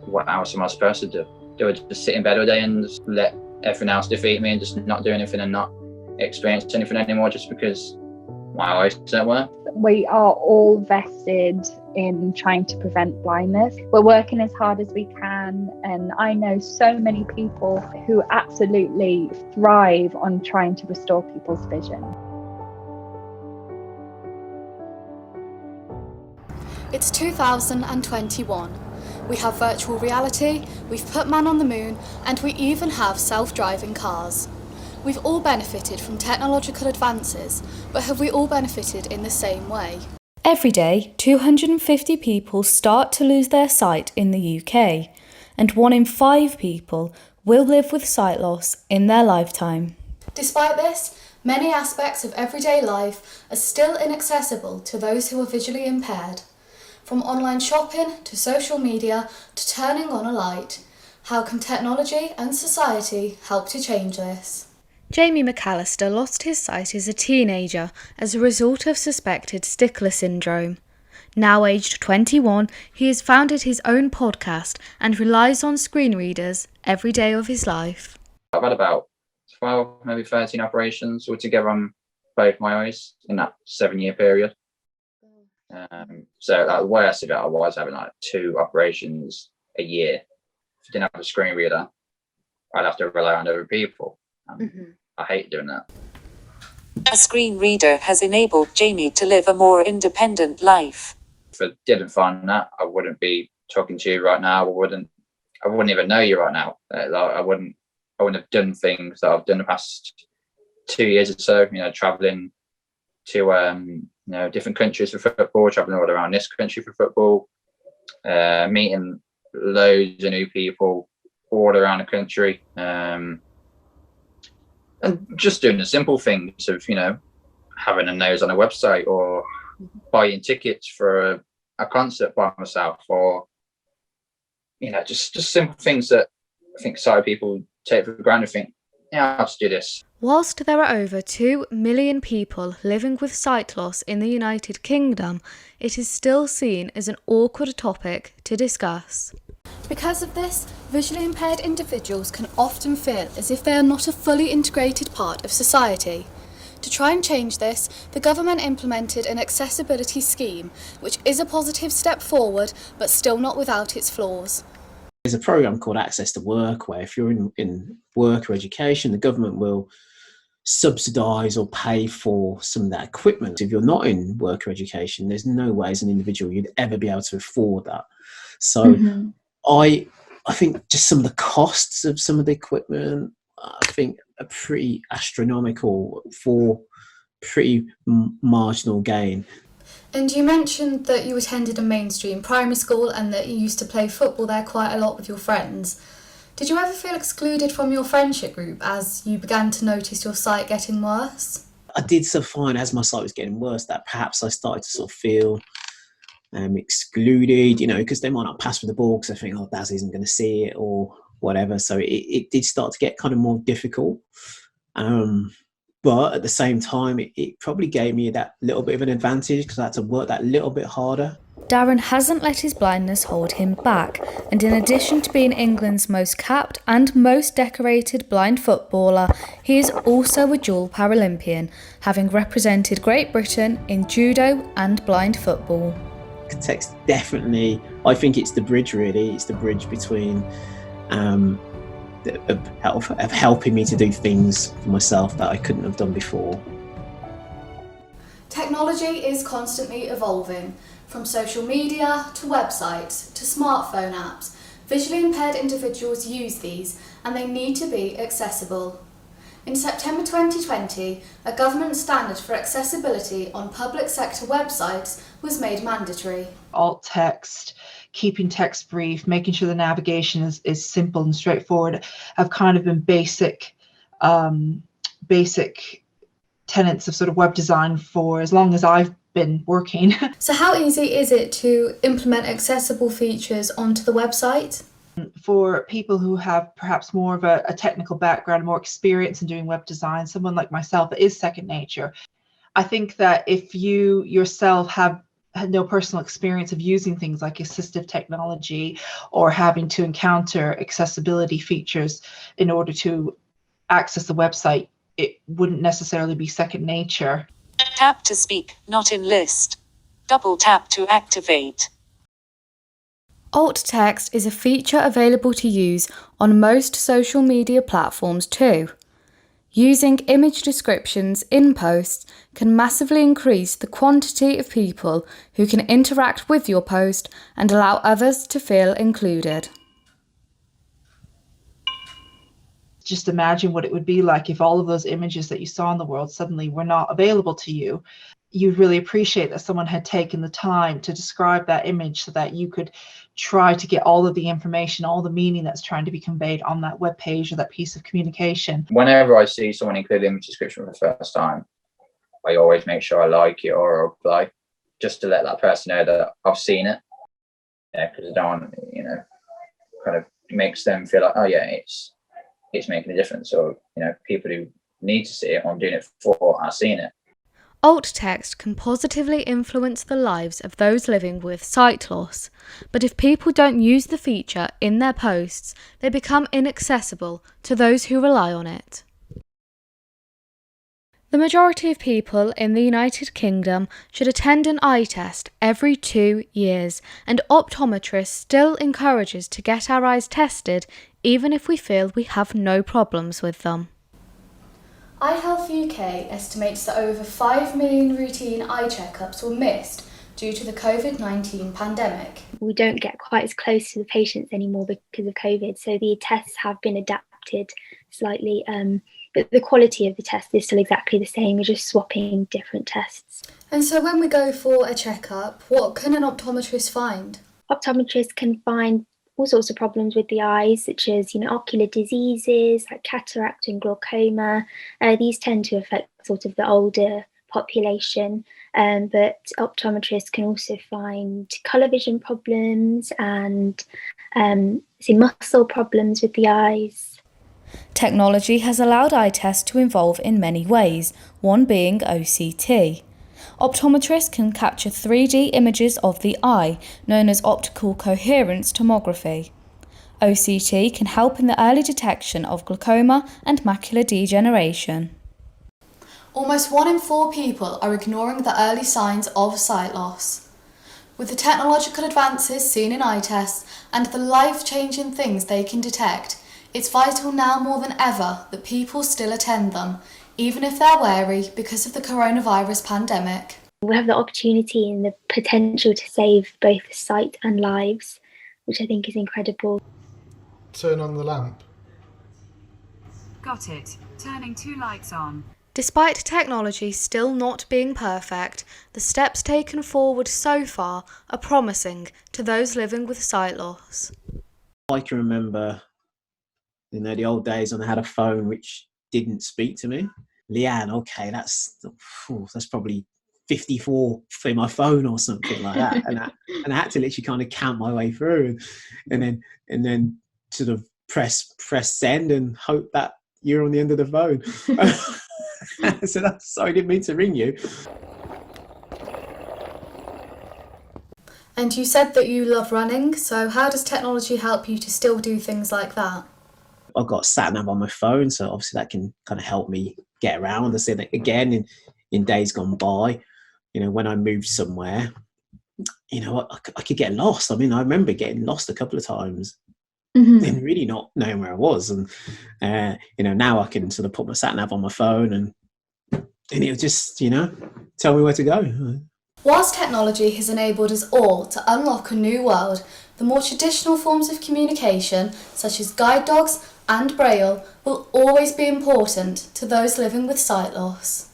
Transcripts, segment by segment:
what else am I supposed to do? Do I just sit in bed all day and just let everything else defeat me and just not do anything and not experience anything anymore just because my eyes don't work? We are all vested in trying to prevent blindness. We're working as hard as we can, and I know so many people who absolutely thrive on trying to restore people's vision. It's 2021. We have virtual reality, we've put man on the moon, and we even have self-driving cars. We've all benefited from technological advances, but have we all benefited in the same way? Every day, 250 people start to lose their sight in the UK, and 1 in 5 people will live with sight loss in their lifetime. Despite this, many aspects of everyday life are still inaccessible to those who are visually impaired. From online shopping to social media to turning on a light, how can technology and society help to change this? Jamie McAllister lost his sight as a teenager as a result of suspected Stickler syndrome. Now aged 21, he has founded his own podcast and relies on screen readers every day of his life. I've had about 12, maybe 13 operations altogether on both my eyes in that 7-year period. So at the worst of it, I was having like 2 operations a year. If I didn't have a screen reader, I'd have to rely on other people. I hate doing that. A screen reader has enabled Jamie to live a more independent life. If I didn't find that, I wouldn't be talking to you right now. I wouldn't even know you right now. I wouldn't have done things that I've done the past 2 years or so. Traveling to different countries for football, traveling all around this country for football, meeting loads of new people all around the country. And just doing the simple things of, having a nose on a website or buying tickets for a concert by myself, or, just simple things that I think sighted people take for granted. Think, I'll just do this. Whilst there are over 2 million people living with sight loss in the United Kingdom, it is still seen as an awkward topic to discuss. Because of this, visually impaired individuals can often feel as if they are not a fully integrated part of society. To try and change this, the government implemented an accessibility scheme, which is a positive step forward, but still not without its flaws. There's a programme called Access to Work, where if you're in work or education, the government will subsidise or pay for some of that equipment. If you're not in work or education, there's no way as an individual you'd ever be able to afford that. So I think just some of the costs of some of the equipment, I think, are pretty astronomical for pretty marginal gain. And you mentioned that you attended a mainstream primary school and that you used to play football there quite a lot with your friends. Did you ever feel excluded from your friendship group as you began to notice your sight getting worse? I did sort of find as my sight was getting worse that perhaps I started to sort of feel excluded, because they might not pass with the ball because they think, Daz isn't going to see it or whatever. So it did start to get kind of more difficult. But at the same time, it probably gave me that little bit of an advantage because I had to work that little bit harder. Darren hasn't let his blindness hold him back, and in addition to being England's most capped and most decorated blind footballer, he is also a dual Paralympian, having represented Great Britain in judo and blind football. Context, definitely, I think it's the bridge really. It's the bridge between of helping me to do things for myself that I couldn't have done before. Technology is constantly evolving. From social media to websites to smartphone apps, visually impaired individuals use these and they need to be accessible. In September 2020, a government standard for accessibility on public sector websites was made mandatory. Alt text, keeping text brief, making sure the navigation is simple and straightforward have kind of been basic tenets of sort of web design for as long as I've been working. So how easy is it to implement accessible features onto the website? For people who have perhaps more of a technical background, more experience in doing web design, someone like myself, it is second nature. I think that if you yourself have had no personal experience of using things like assistive technology or having to encounter accessibility features in order to access the website, it wouldn't necessarily be second nature. Tap to speak, not in list. Double tap to activate. Alt text is a feature available to use on most social media platforms too. Using image descriptions in posts can massively increase the quantity of people who can interact with your post and allow others to feel included. Just imagine what it would be like if all of those images that you saw in the world suddenly were not available to you. You'd really appreciate that someone had taken the time to describe that image so that you could try to get all of the information, all the meaning that's trying to be conveyed on that web page or that piece of communication. Whenever I see someone include image description for the first time, I always make sure I like it or reply, just to let that person know that I've seen it. Yeah, because I don't want, kind of makes them feel like, oh yeah, it's making a difference. Or, people who need to see it, I'm doing it for, I've seen it. Alt text can positively influence the lives of those living with sight loss, but if people don't use the feature in their posts, they become inaccessible to those who rely on it. The majority of people in the United Kingdom should attend an eye test every 2 years, and optometrists still encourages to get our eyes tested even if we feel we have no problems with them. iHealth UK estimates that over 5 million routine eye checkups were missed due to the COVID-19 pandemic. We don't get quite as close to the patients anymore because of COVID, so the tests have been adapted slightly, but the quality of the test is still exactly the same. We're just swapping different tests. And so when we go for a checkup, what can an optometrist find? Optometrists can find all sorts of problems with the eyes, such as ocular diseases like cataract and glaucoma. These tend to affect sort of the older population, but optometrists can also find colour vision problems and muscle problems with the eyes. Technology has allowed eye tests to evolve in many ways, one being OCT. Optometrists can capture 3D images of the eye, known as optical coherence tomography. OCT can help in the early detection of glaucoma and macular degeneration. Almost 1 in 4 people are ignoring the early signs of sight loss. With the technological advances seen in eye tests and the life-changing things they can detect, it's vital now more than ever that people still attend them, even if they're wary because of the coronavirus pandemic. We have the opportunity and the potential to save both sight and lives, which I think is incredible. Turn on the lamp. Got it. Turning 2 lights on. Despite technology still not being perfect, the steps taken forward so far are promising to those living with sight loss. I can remember, the old days when I had a phone which didn't speak to me. Leanne, okay, that's probably 54 for my phone or something like that, and I had to literally kind of count my way through, and then sort of press send and hope that you're on the end of the phone. So I didn't mean to ring you. And you said that you love running, so how does technology help you to still do things like that? I've got sat nav on my phone, so obviously that can kind of help me get around. I said that again in days gone by, when I moved somewhere, I could get lost. I mean, I remember getting lost a couple of times and really not knowing where I was. And, now I can sort of put my sat nav on my phone and it'll just, tell me where to go. Whilst technology has enabled us all to unlock a new world, the more traditional forms of communication, such as guide dogs and Braille, will always be important to those living with sight loss.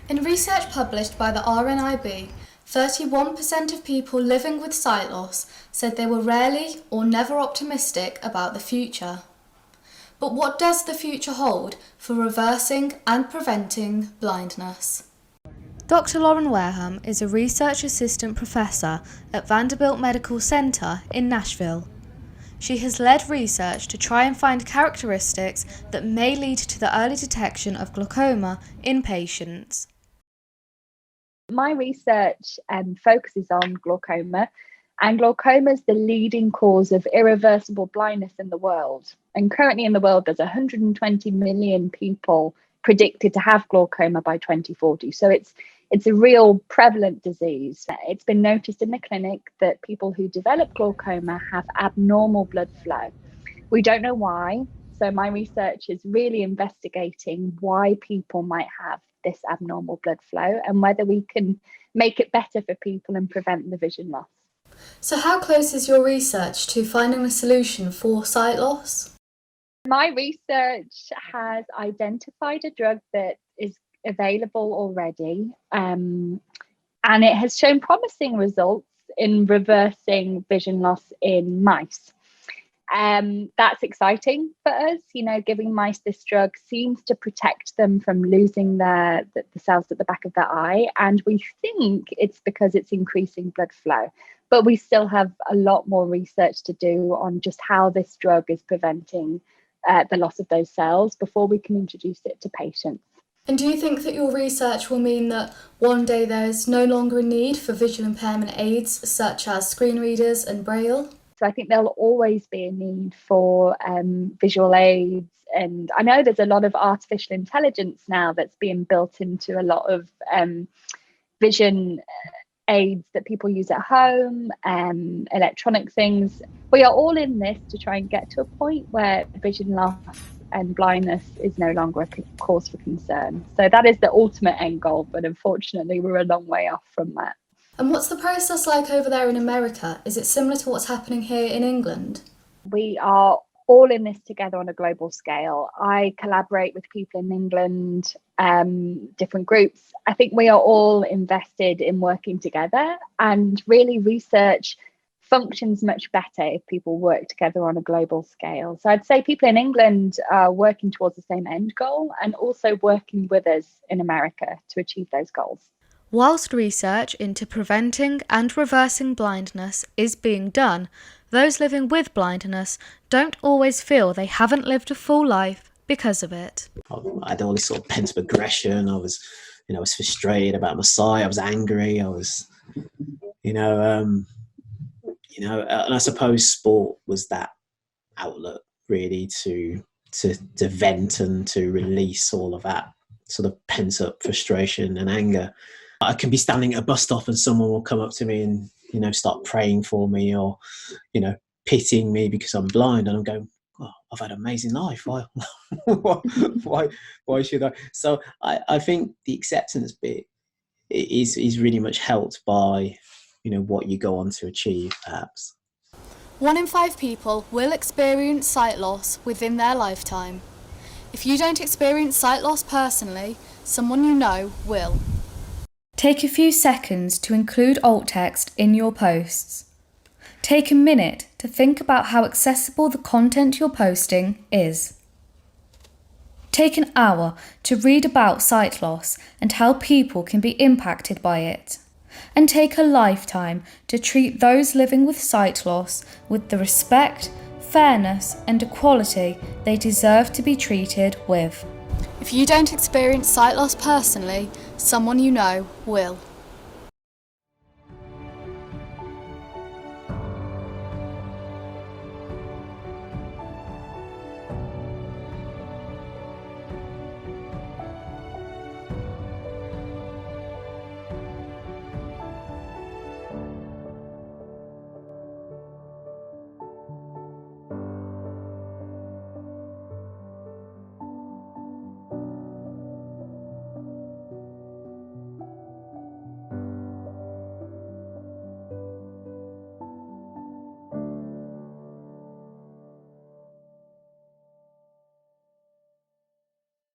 In research published by the RNIB, 31% of people living with sight loss said they were rarely or never optimistic about the future. But what does the future hold for reversing and preventing blindness? Dr. Lauren Wareham is a research assistant professor at Vanderbilt Medical Center in Nashville. She has led research to try and find characteristics that may lead to the early detection of glaucoma in patients. My research focuses on glaucoma, and glaucoma is the leading cause of irreversible blindness in the world. And currently in the world, there's 120 million people predicted to have glaucoma by 2040. So it's a real prevalent disease. It's been noticed in the clinic that people who develop glaucoma have abnormal blood flow. We don't know why. So my research is really investigating why people might have this abnormal blood flow and whether we can make it better for people and prevent the vision loss. So how close is your research to finding a solution for sight loss? My research has identified a drug that is available already, and it has shown promising results in reversing vision loss in mice. That's exciting for us. Giving mice this drug seems to protect them from losing the cells at the back of their eye, and we think it's because it's increasing blood flow. But we still have a lot more research to do on just how this drug is preventing the loss of those cells before we can introduce it to patients. And do you think that your research will mean that one day there's no longer a need for visual impairment aids such as screen readers and Braille? So I think there'll always be a need for visual aids. And I know there's a lot of artificial intelligence now that's being built into a lot of vision aids that people use at home, electronic things. We are all in this to try and get to a point where vision loss and blindness is no longer a cause for concern. So that is the ultimate end goal, but unfortunately we're a long way off from that. And what's the process like over there in America? Is it similar to what's happening here in England? We are all in this together on a global scale. I collaborate with people in England, different groups. I think we are all invested in working together, and really research functions much better if people work together on a global scale. So I'd say people in England are working towards the same end goal and also working with us in America to achieve those goals. Whilst research into preventing and reversing blindness is being done, those living with blindness don't always feel they haven't lived a full life because of it. I had all this sort of pent-up aggression. I was frustrated about my sight. I was angry. I was, and I suppose sport was that outlet really to vent and to release all of that sort of pent-up frustration and anger. I can be standing at a bus stop and someone will come up to me and, start praying for me or, pitying me because I'm blind, and I'm going, oh, I've had an amazing life. Why should I? So I think the acceptance bit is really much helped by, what you go on to achieve, perhaps. 1 in 5 people will experience sight loss within their lifetime. If you don't experience sight loss personally, someone you know will. Take a few seconds to include alt text in your posts. Take a minute to think about how accessible the content you're posting is. Take an hour to read about sight loss and how people can be impacted by it. And take a lifetime to treat those living with sight loss with the respect, fairness and equality they deserve to be treated with. If you don't experience sight loss personally, someone you know will.